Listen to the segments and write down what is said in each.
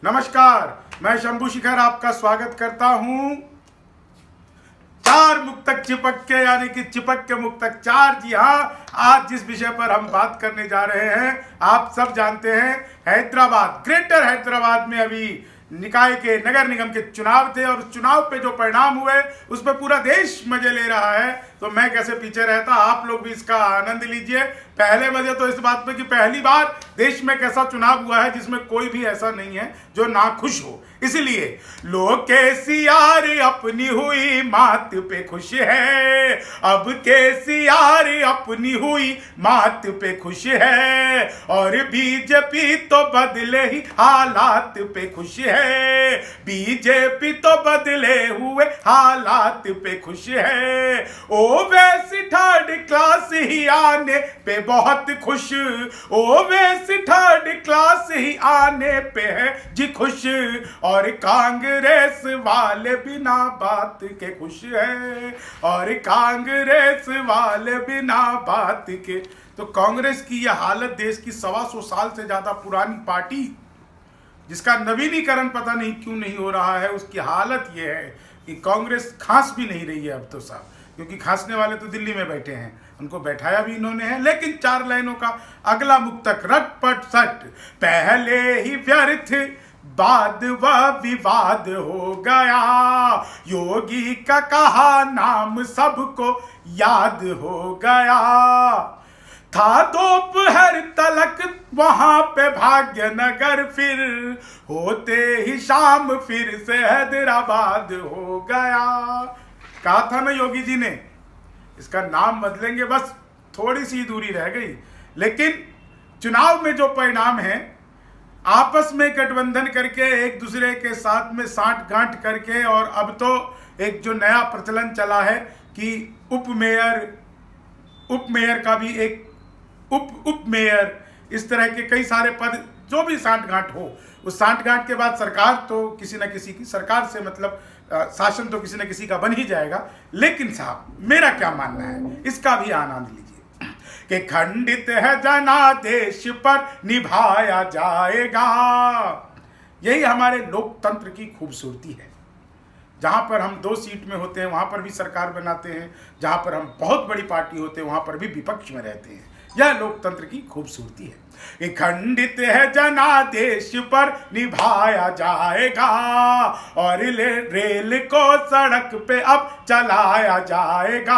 नमस्कार, मैं शंभू शिखर आपका स्वागत करता हूं चार मुक्तक चिपक के, यानी कि चिपक के मुक्तक चार। जी हाँ, आज जिस विषय पर हम बात करने जा रहे हैं आप सब जानते हैं। हैदराबाद, ग्रेटर हैदराबाद में अभी निकाय के, नगर निगम के चुनाव थे और उस चुनाव पे जो परिणाम हुए उस पर पूरा देश मजे ले रहा है। तो मैं कैसे पीछे रहता, आप लोग भी इसका आनंद लीजिए। पहले मजे तो इस बात पे कि पहली बार देश में कैसा चुनाव हुआ है जिसमें कोई भी ऐसा नहीं है जो ना खुश हो। इसलिए लोग केसीआर अपनी हुई मात पे खुश है, अब केसीआर अपनी हुई मात पे खुश है, और बीजेपी तो बदले ही हालात पे खुश है, बीजेपी तो बदले हुए हालात पे खुश है। ओवैसी थर्ड क्लास ही आने पे बहुत खुश, ओवैसी थर्ड क्लास ही आने पे है जी खुश, और कांग्रेस वाले बिना बात के खुश है, और कांग्रेस वाले बिना बात के। तो कांग्रेस की यह हालत, देश की 125 साल से ज्यादा पुरानी पार्टी जिसका नवीनीकरण पता नहीं क्यों नहीं हो रहा है, उसकी हालत यह है कि कांग्रेस खांस भी नहीं रही है अब तो साहब, क्योंकि खांसने वाले तो दिल्ली में बैठे हैं, उनको बैठाया भी इन्होंने है। लेकिन चार लाइनों का अगला मुक्तक रटपट सट, पहले ही व्यर्थ बाद वह विवाद हो गया, योगी का कहा नाम सबको याद हो गया, था दोपहर तलक वहां पे भाग्यनगर, फिर होते ही शाम फिर से हैदराबाद हो गया। कहा था ना योगी जी ने, इसका नाम बदलेंगे, बस थोड़ी सी दूरी रह गई। लेकिन चुनाव में जो परिणाम है, आपस में गठबंधन करके एक दूसरे के साथ में साठ गांठ करके, और अब तो एक जो नया प्रचलन चला है कि उप मेयर का भी एक उप मेयर, इस तरह के कई सारे पद, जो भी साठ गांठ हो, उस साठ गांठ के बाद सरकार तो किसी न किसी की, सरकार से मतलब शासन तो किसी न किसी का बन ही जाएगा। लेकिन साहब मेरा क्या मानना है, इसका भी आनंद लीजिए कि खंडित है जनादेश पर निभाया जाएगा। यही हमारे लोकतंत्र की खूबसूरती है। जहां पर हम 2 सीट में होते हैं वहां पर भी सरकार बनाते हैं, जहां पर हम बहुत बड़ी पार्टी होते हैं वहां पर भी विपक्ष में रहते हैं। यह लोकतंत्र की खूबसूरती है। खंडित है जनादेश पर निभाया जाएगा, और रेल को सड़क पे अब चलाया जाएगा,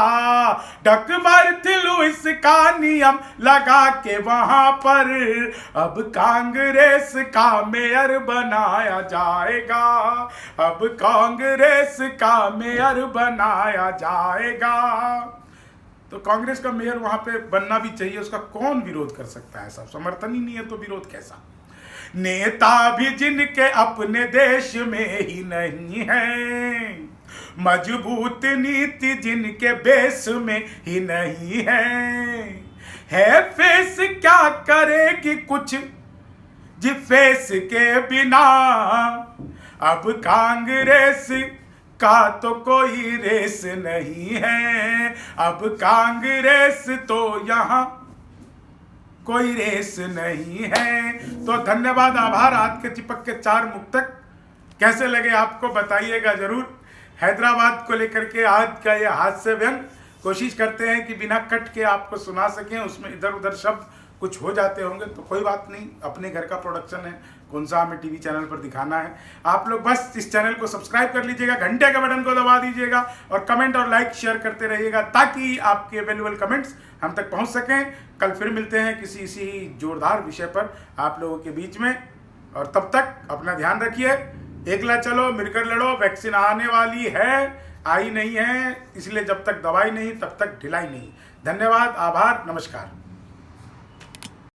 डकवर्थ लुइस का नियम लगा के वहां पर अब कांग्रेस का मेयर बनाया जाएगा, अब कांग्रेस का मेयर बनाया जाएगा। तो कांग्रेस का मेयर वहां पे बनना भी चाहिए, उसका कौन विरोध कर सकता है साहब, समर्थन ही नहीं है तो विरोध कैसा। नेता भी जिनके अपने देश में ही नहीं है, मजबूत नीति जिनके बेस में ही नहीं है फेस क्या करेगी कुछ जी फेस के बिना, अब कांग्रेस का तो कोई रेस नहीं है, अब कांग्रेस तो यहाँ कोई रेस नहीं है। तो धन्यवाद, आभार। आज के चिपक के 4 मुक्तक कैसे लगे आपको बताइएगा जरूर। हैदराबाद को लेकर के आज का ये हास्य व्यंग, कोशिश करते हैं कि बिना कट के आपको सुना सकें, उसमें इधर उधर शब्द कुछ हो जाते होंगे तो कोई बात नहीं, अपने घर का प्रोडक्शन है, कौन सा हमें टीवी चैनल पर दिखाना है। आप लोग बस इस चैनल को सब्सक्राइब कर लीजिएगा, घंटे के बटन को दबा दीजिएगा, और कमेंट और लाइक शेयर करते रहिएगा ताकि आपके वैल्यूएबल कमेंट्स हम तक पहुंच सकें। कल फिर मिलते हैं किसी इसी जोरदार विषय पर आप लोगों के बीच में, और तब तक अपना ध्यान रखिए। एकला चलो मिलकर लड़ो, वैक्सीन आने वाली है, आई नहीं है, इसलिए जब तक दवाई नहीं तब तक ढिलाई नहीं। धन्यवाद, आभार, नमस्कार।